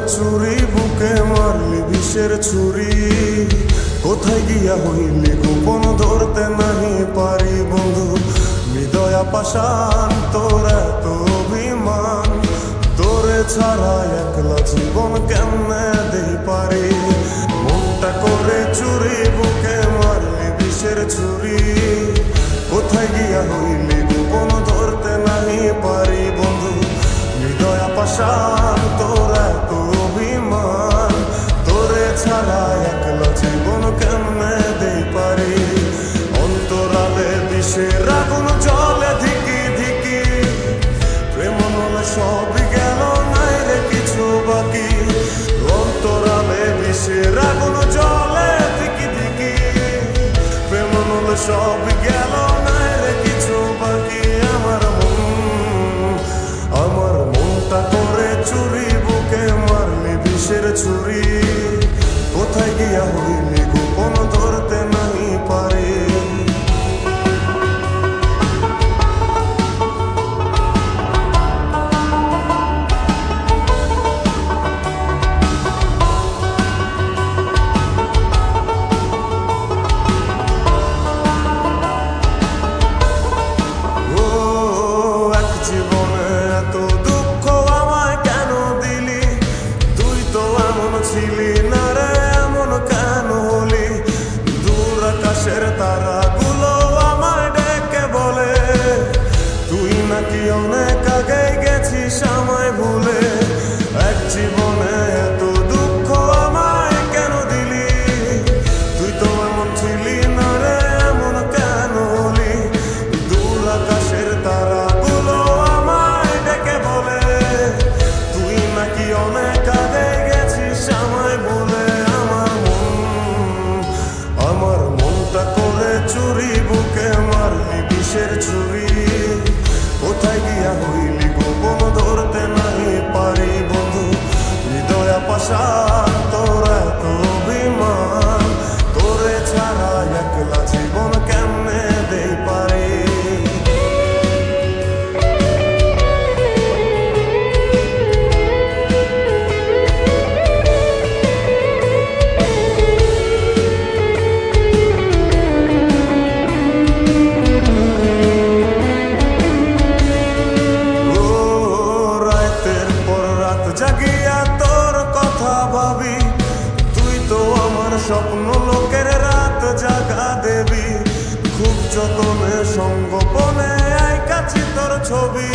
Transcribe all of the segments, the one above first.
চুরি বুকে মারলি বিষের ছুরি, কোথায় গিয়া হইলি গোপন ধরতে নাহি পারি বন্ধু। হৃদয়া পাষাণ তোর এত অভিমান, তোরে ছাড়া একলা জীবন কেমনে দেই পারি। মনটা করে চুরি বুকে মারলি বিষের ছুরি, কোথায় গিয়া হইলি গোপন ধরতে নাহি পারি বন্ধু। হৃদয়া পাষাণ তোর এত অভিমান, তোরে ছাড়া একলা জীবন কেমনে দেই পারি। অন্তরালে বিষের আগুন জ্বলে ধিকি ধিকি, প্রেম নলে সবই গেল নাই রে কিছু বাকি। অন্তরালে বিষের আগুন জ্বলে ধিকি ধিকি, প্রেম নলে সবই গেল নাই রে কিছু বাকি। আমার মনটা করে চুরি বুকে মারলি বিষের ছুরি, কোথায় গিয়া হইলি গোপন ধরতে নাহি পারি। ছিলি না রে এমন কেন হলি, দূর আকাশের তারাগুলো আমায় ডেকে বলে, তুই নাকি অনেক আগে গেছিস আমায় ভুলে। এক জীবনে এত দুঃখ আমায় কেন দিলি, তুই তো এমন ছিলি না রে এমন কেন হলি। দূর আকাশের তারাগুলো আমায় ডেকে বলে, তুই নাকি অনেক আগে আমায় বলে। আমার মনটা করে চুরি বুকে মারলি বিষের ছুরি, কোথায় গিয়া হইলি গোপন ধরতে নাহি পারি বন্ধু। হৃদয়া পাষাণ তোর এত অভিমান, তোরে ছাড়া একলা জীবন কেমনে দেই পারি। জাগিয়া তোর কথা ভাবি, তুই তো আমার স্বপ্ন লোকের রাত জাগা দেবী। খুব যতনে সঙ্গোপনে আইকাছি তোর ছবি,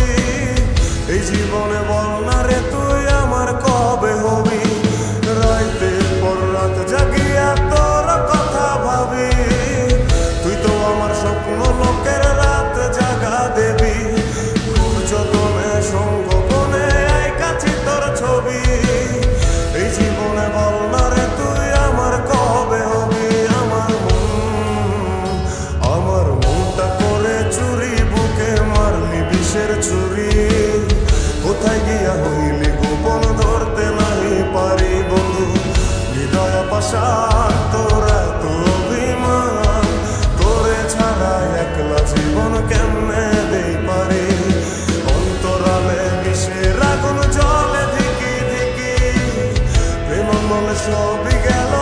এই জীবনে বল না রে তুই আমার কবে হবি। রাতের পর রাত জাগিয়া তোর কথা ভাবি, তুই তো আমার স্বপ্ন লোকের রাত জাগা দেবী। খুব যতনে সঙ্গোপনে আইকাছি তোর ছবি, এই জীবনে বল না রে তুই আমার কবে হবি। আমার মনটা করে চুরি বুকে মারলি বিষের ছুরি, কোথায় গিয়া হইলি গোপন ধরতে নাহি পারি বন্ধু। হৃদয়া পাষাণ তোর এত অভিমান, তোরে ছাড়া একলা জীবন কেমনে দেই পারি। অন্তরালে বিষের আগুন জ্বলে ধিকি ধিকি, প্রেম মনে সবই গেল